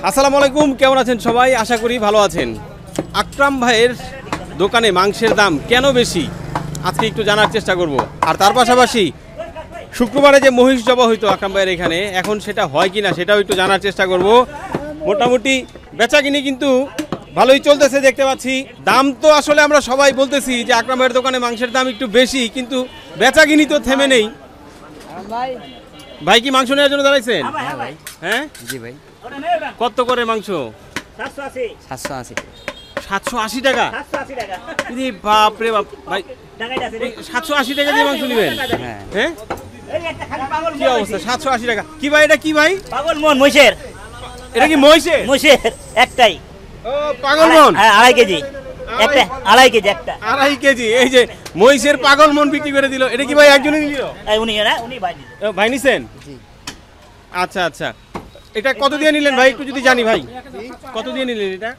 আসসালামু আলাইকুম, কেমন আছেন সবাই? আশা করি ভালো আছেন। আকরাম ভাইয়ের দোকানে মাংসের দাম কেন বেশি আজকে একটু জানার চেষ্টা করব। আর তার পাশাপাশি শুক্রবারে যে মহিষ জবা হইতো আকরাম ভাইয়ের এখানে, এখন সেটা হয় কিনা সেটাও একটু জানার চেষ্টা করব। মোটামুটি বেচাকিনি কিন্তু ভালোই চলতেছে দেখতে পাচ্ছি। দাম তো আসলে আমরা সবাই বলতেছি যে আকরাম ভাইয়ের দোকানে মাংসের দাম একটু বেশি, কিন্তু বেচাকিনি তো থেমে নেই। ভাই কি মাংস নেওয়ার জন্য দাঁড়াইছেন? হ্যাঁ জি ভাই। কত করে মাংস? 780 টাকা। বাপ রে বাপ ভাই, 780 টাকা দিয়ে মাংস নেবেন? হ্যাঁ কি অবস্থা, 780 টাকা। কি ভাই এটা কি ভাই? পাগল মন মহিষের। এটা কি মহিষের? মহিষের একটাই। ও পাগল মন, হ্যাঁ 2.5 কেজি একটা, 2.5 কেজি একটা, 2.5 কেজি। এই যে মহিষের পাগল মন বিক্রি করে দিল। এটা কি ভাই একজনই নিল? উনি না, উনি ভাই দিল। ভাই নিছেন? জি। আচ্ছা আচ্ছা, এটা কত দিয়ে নিলেন ভাই একটু যদি জানি ভাই? কত দিয়ে নিলেন এটা?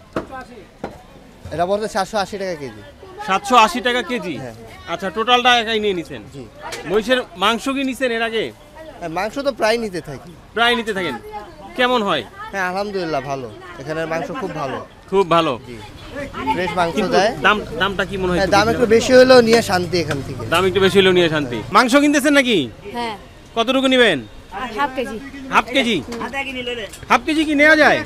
এটা বলতে 780 টাকা কেজি। 780 টাকা কেজি। হ্যাঁ। আচ্ছা, টোটালটা একাই নিয়ে নিছেন? জি। মহিষের মাংস কি নিছেন এর আগে? মাংস তো প্রায় নিতে থাকি। প্রায় নিতে থাকেন, কেমন হয়? হ্যাঁ আলহামদুলিল্লাহ ভালো, এখানের মাংস খুব ভালো। খুব ভালো। জি, ফ্রেশ মাংস কিন্তু দেয়। দামটা কি মনে হয়? দাম একটু বেশি হলেও নিয়ে শান্তি এখান থেকে। দাম একটু বেশি হলেও নিয়ে শান্তি। মাংস কিনতেছেন নাকি? হ্যাঁ। কতটুকু নেবেন? Half KG. Half KG? আধা কেজি নিলেন। হাফ কেজি কি নেওয়া যায়?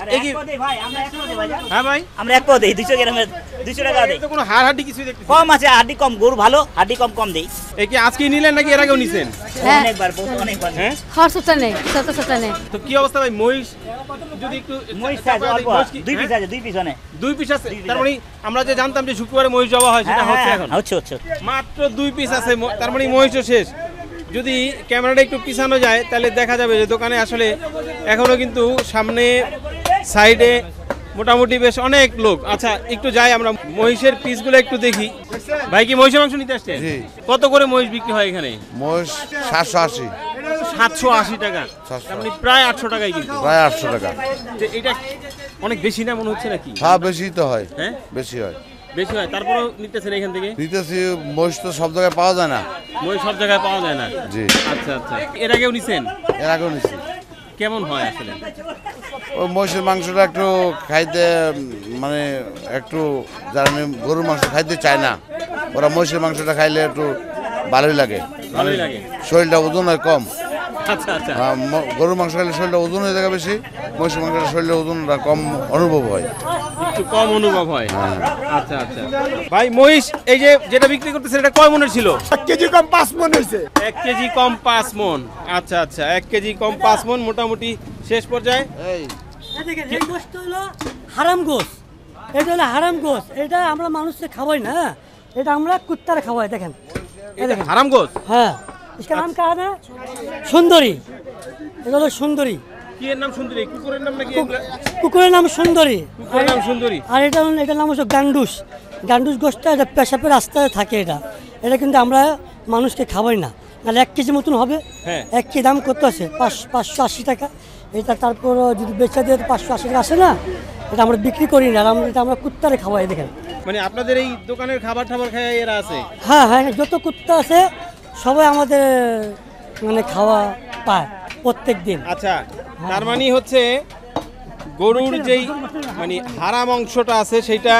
আরে এক পদে ভাই, আমরা এক পদে ভাই। হ্যাঁ ভাই, আমরা এক পদে 200 গ্রামের 200 টাকা দেই। তো কোনো হাড় হাড্ডি কিছুই দেখতে কম আছে, হাড্ডি কম, গরু ভালো, হাড্ডি কম দেই। এই কি আজকেই নিলেন নাকি এর আগেও নিছেন? হ্যাঁ। অনেকবার, বহুত অনেকবার। হ্যাঁ, হর সপ্তাহ নেই, সপ্তাহ নেই। তো কি অবস্থা ভাই? মহিষ যদি একটু মহিষ আছে অল্প, 2 পিস আছে, 2 পিস অনেক। 2 পিস আছে। তার মানে আমরা যে জানতাম যে শুক্রবারে মহিষ জবা হয় সেটা হচ্ছে এখন? হচ্ছে। মাত্র 2 পিস আছে, তার মানে মহিষও শেষ। যদি ক্যামেরাটা একটু পিছানো যায় তাহলে দেখা যাবে যে দোকানে আসলে এখনো কিন্তু সামনে সাইডে মোটামুটি বেশ অনেক লোক। আচ্ছা একটু যাই আমরা মহিষের পিসগুলো একটু দেখি। ভাই কি মহিষের মাংস নিতে আসছেন? জি। কত করে মহিষ বিক্রি হয় এখানে? মহিষ 780, 780 টাকা। 780 তার মানে প্রায় 800 টাকাই কিন্তু। প্রায় 800 টাকা। তো এটা অনেক বেশি না মনে হচ্ছে নাকি? হ্যাঁ বেশি তো হয়। হ্যাঁ বেশি হয়। বেশি হয়, তারপরেও নিতেছেন এখান থেকে? নিতেছি, মহিষ তো সব জায়গায় পাওয়া যায় না। মহিষ সব জায়গায় পাওয়া যায় না। জি। আচ্ছা আচ্ছা, এর আগেও নিছেন? এর আগেও নিছি। কেমন হয় আসলে? ওই মহিষের মাংসটা একটু খাইতে মানে একটু যারা গরুর মাংস খাইতে চায় না, ওরা মহিষের মাংসটা খাইলে একটু ভালোই লাগে। ভালোই লাগে। শরীরটা ওজন হয় কম। আচ্ছা আচ্ছা, গরুর মাংস খাইলে শরীরটা ওজন হয়ে যায় বেশি, মহিষের মাংসটা শরীরের ওজনটা কম অনুভব হয়। একটু কম অনুভব হয়। আচ্ছা আচ্ছা ভাই, মহিষ এই যে যেটা বিক্রি করতেছে এটা কয় মনের ছিল? 1 কেজি কম 5 মণ হইছে। 1 কেজি কম 5 মণ। আচ্ছা আচ্ছা, 1 কেজি কম 5 মণ, মোটামুটি শেষ পর্যায়ে। এই দেখেন এই গোশত হলো হারাম গোশ, এটা হলো হারাম গোশ, এটা আমরা মানুষকে খাওয়াই না, এটা আমরা কুত্তারে খাওয়াই। দেখেন এটা হারাম গোশত? হ্যাঁ, इसका नाम क्या है? সুন্দরী। এটা হলো সুন্দরী। কি এর নাম সুন্দরী? কুকুরের নাম নাকি? কুকুরের নাম সুন্দরী। কুকুরের নাম সুন্দরী। আর এটার নাম হচ্ছে গান্ডুস। গান্ডুস গোশতটা এটা পেশাবের রাস্তায় থাকে। এটা কিন্তু আমরা মানুষকে খাওয়াই না, নাহলে 1 কেজি মতন হবে। হ্যাঁ। 1 কেজি দাম কত আছে? 580 টাকা। এটা তারপর যদি বেচা দিয়ে 580 টাকা আসে না, এটা আমরা বিক্রি করি না, এটা আমরা কুত্তারে খাওয়াই। দেখেন মানে আপনাদের এই দোকানের খাবার খায় এরা আছে? হ্যাঁ হ্যাঁ, যত কুত্তা আছে সবাই আমাদের মানে খাওয়া পায় প্রত্যেক দিন। আচ্ছা, তার মানে হচ্ছে গরুর যেই মানে হারাম অংশটা আছে সেইটা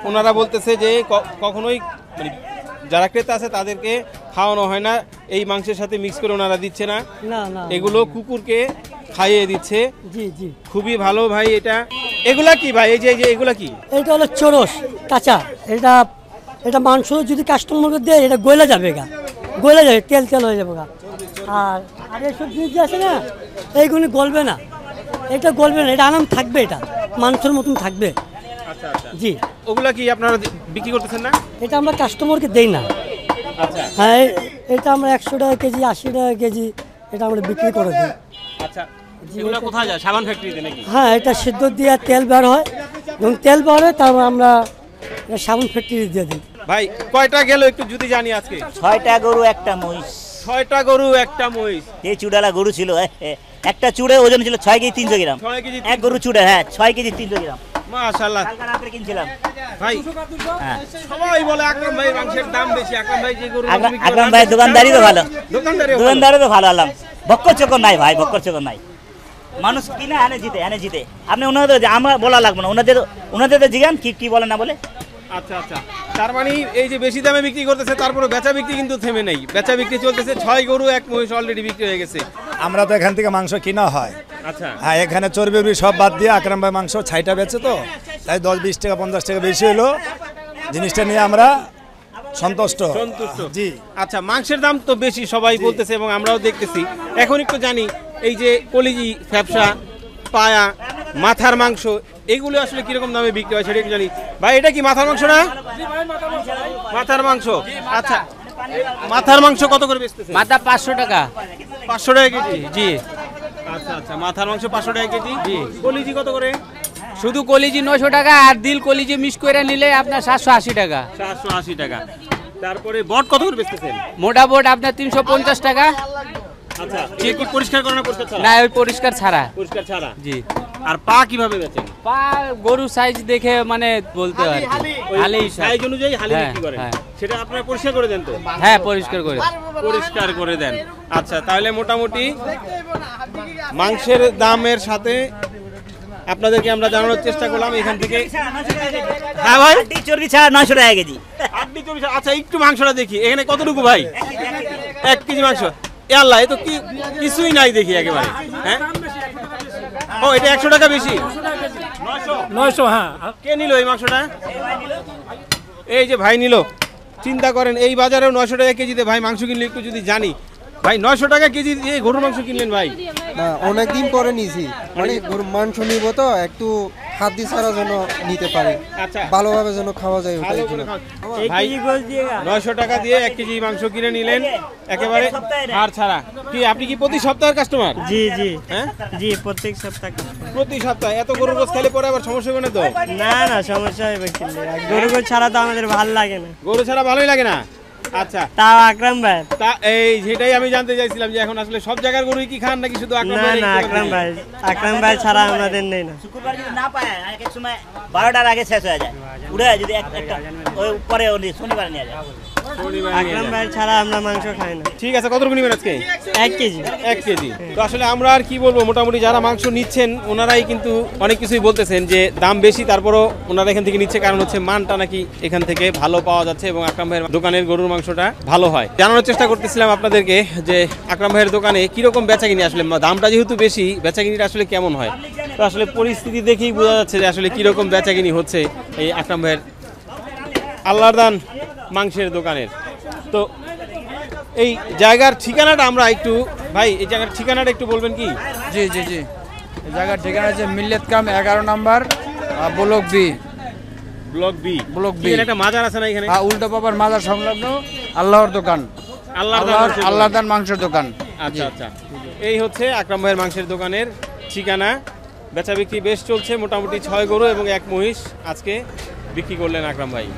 ওনারা বলতেছে যে কখনোই মানে যারা ক্রেতা আছে তাদেরকে খাওয়ানো হয় না, এই মাংসের সাথে মিক্স করে ওনারা দিচ্ছে না, না না, এগুলো কুকুরকে খাইয়ে দিচ্ছে। জি জি, খুবই ভালো ভাই। এগুলা কি ভাই? এই যে এগুলা কি? এটা হলো চোরস কাঁচা। এটা মাংস যদি কাস্টমারকে দেয় এটা গলে যাবে, গলে যাবে, তেল হয়ে যাবে। আর এইসব জিনিস যে আছে না, এইগুলি গলবে না, এটা গলবে না, এটা আরাম থাকবে, এটা মাংসের মতন থাকবে। আচ্ছা আচ্ছা, জি। ওগুলা কি আপনারা বিক্রি করতেছেন না? এটা আমরা কাস্টমারকে দেই না। আচ্ছা হ্যাঁ, এটা আমরা 100 টাকা কেজি, 80 টাকা কেজি এটা আমরা বিক্রি করে দিই। আচ্ছা, এগুলা কোথায় যায়? সাবান ফ্যাক্টরিতে নাকি? হ্যাঁ, এটা সিদ্ধ দিয়ে তেল বের হয়, এবং তেল বের হয় তারপর আমরা সাবান ফ্যাক্টরি দিয়ে দিই। ভাই কয়টা গেল একটু যদি জানি আজকে? 6টা গরু একটা মহিষ। 6টা গরু একটা মহিষ। এই চুড়ালা গরু ছিল, একটা চুড়ে ওজন ছিল 6 কেজি 300 গ্রাম। 6 কেজি এক গরু চুড়ে, হ্যাঁ 6 কেজি 300 গ্রাম। মাশাআল্লাহ, কালকে রাতে কিনছিলাম ভাই। হ্যাঁ, সবাই বলে আকরাম ভাই মাংসের দাম বেশি। আকরাম ভাই যে গরু আকরাম ভাই দোকানদারি তো ভালো, দোকানদারি তো ভালো। আল্লাহ বক্কর চকর নাই ভাই, বক্কর চকর নাই। মানুষ কিনা এনে জিতে আপনি ওনাদের আমরা বলা লাগবে না, ওনাদের জিগান কি বলে না বলে। আচ্ছা আচ্ছা, তার মানে এই যে বেশি দামে বিক্রি করতেছে তারপরে বেচা বিক্রি কিন্তু থেমে নেই, বেচা বিক্রি চলতেছে। 6 গরু 1 মহিষ অলরেডি বিক্রি হয়ে গেছে। আমরা তো এখান থেকে মাংস কিনা হয়। আচ্ছা, হ্যাঁ, এখানে চর্বি সব বাদ দিয়ে আকরাম ভাই মাংস ছাইটা বেচে, তো তাই 10-20 টাকা 50 টাকা বেশি হলো, জিনিসটা নিয়ে আমরা সন্তুষ্ট। জি। আচ্ছা, মাংসের দাম তো বেশি সবাই বলতেছে এবং আমরাও দেখতেছি। এখন একটু জানি এই যে কলিজি, ফ্যাপসা, পায়া, মাথার মাংস এগুলো আসলে কিরকম দামে বিক্রি হয় সেটা একটু জানি। ভাই এটা কি মাথার মাংস না? মাথার মাংস। আচ্ছা, মাথার মাংস কত করে বেচতেছে? মাথা 500 টাকা। 500 টাকা কেজি? জি। আচ্ছা আচ্ছা, মাথার মাংস 500 টাকা কেজি। জি। কলিজি কত করে? শুধু কলিজি 900 টাকা, আর দিল কলিজি মিক্স করে নিলে আপনার 780 টাকা। 780 টাকা। তারপরে বট কত করে বেচতেছেন? মোটা বোট আপনার 350 টাকা। আচ্ছা, কি পরিষ্কার করে না পরিষ্কার ছাড়া? না, ওই পরিষ্কার ছাড়া। পরিষ্কার ছাড়া। জি। আর পা কিভাবে বেচেন? পা গরু সাইজ দেখে মানে বলতে পারি, হালি সাইজ অনুযায়ী হালি হ্যাঁ, বিক্রি করেন। হ্যাঁ। সেটা আপনারা পরিষ্কার করে দেন তো? হ্যাঁ, পরিষ্কার করে। পরিষ্কার করে দেন। আচ্ছা, তাহলে মোটামুটি মাংসের দামের সাথে আপনাদেরকে আমরা জানানোর চেষ্টা করলাম এখান থেকে। হ্যাঁ ভাই, চর্বি ছাড়া 900 টাকা কেজি। আচ্ছা, একটু মাংসটা দেখি এখানে কতটুকু ভাই? 1 কেজি মাংস। এ আল্লাহ, এ তো কিছুই নাই দেখি একেবারে। হ্যাঁ, ও এটা 100 টাকা বেশি। 900। হ্যাঁ, কে নিল এই মাংসটা? এই যে ভাই নিল। চিন্তা করেন, এই বাজারেও 900 টাকা কেজিতে ভাই মাংস কিনলে একটু যদি জানি। ভাই 900 টাকা কেজি দিয়ে গরুর মাংস কিনলেন ভাই? না, অনেকদিন পরে নিয়েছি, মানে গরুর মাংস নিব তো একটু হাত দিয়ে ছাড়া যেন নিতে পারে, আচ্ছা, ভালোভাবে যেন খাওয়া যায় ওটাই জন্য। ভাই 900 টাকা দিয়ে 1 কেজি মাংস কিনে নিলেন একেবারে হাড় ছাড়া। কি আপনি কি প্রতি সপ্তাহের কাস্টমার? জি জি। হ্যাঁ জি, প্রত্যেক সপ্তাহে। প্রতি সপ্তাহে? এত গরুর গোশত খেলে পরে আবার সমস্যা হবে না তো? না না, সমস্যা হবে কি? গরু ছাড়া তো আমাদের ভালো লাগে না। গরু ছাড়া ভালোই লাগে না? আচ্ছা, তাও আকরাম ভাই। তা এই সেটাই আমি জানতে চাইছিলাম যে এখন আসলে সব জায়গার গরুই কি খান নাকি শুধু আকরাম না ভাই? না, আকরাম ভাই ছাড়া আমাদের নেই না। শুক্রবার যদি না পায়, এক সময় 12টার আগে শেষ হয়ে যায়, উড়ে যদি একটা ওই পরে শনিবার নিয়ে যায়। আকরাম ভাই ছাড়া আমরা মাংস খাই না। ঠিক আছে, কতটুকু নেবেন আজকে? 1 কেজি। 1 কেজি। তো আসলে আমরা আর কি বলবো, মোটামুটি যারা মাংস নিচ্ছেন ওনারাই কিন্তু অনেক কিছুই বলতেছেন যে দাম বেশি, তারপরও ওনারা এখান থেকে নিচ্ছে কারণ হচ্ছে মানটা নাকি এখান থেকে ভালো পাওয়া যাচ্ছে এবং আকরাম ভাইয়ের দোকানের গরুর মাংসটা ভালো হয়। জানানোর চেষ্টা করতেছিলাম আপনাদেরকে যে আকরাম ভাইয়ের দোকানে কিরকম বেচাকিনি, আসলে দামটা যেহেতু বেশি বেচাকিনিটা আসলে কেমন হয়। তো আসলে পরিস্থিতি দেখেই বোঝা যাচ্ছে যে আসলে কিরকম বেচাকিনি হচ্ছে এই আকরাম ভাইয়ের আল্লাহর দান মাংসের দোকানের। তো এই জায়গার ঠিকানাটা আমরা একটু, ভাই এই জায়গার ঠিকানাটা একটু বলবেন কি? জি জি জি, এই জায়গার ঠিকানা হচ্ছে মিল্লেত কাম 11 নম্বর, block B. Block B. Block B. একটা মাজার আছে না এখানে? উল্টো বাবার মাজার সংলগ্ন আল্লাহর দোকান, আল্লাহর দান মাংসের দোকান। আচ্ছা আচ্ছা, এই হচ্ছে আকরাম ভাইয়ের মাংসের দোকানের ঠিকানা। বেচা বিক্রি বেশ চলছে, মোটামুটি 6 গরু এবং 1 মহিষ আজকে বিক্রি করলেন আকরাম ভাই।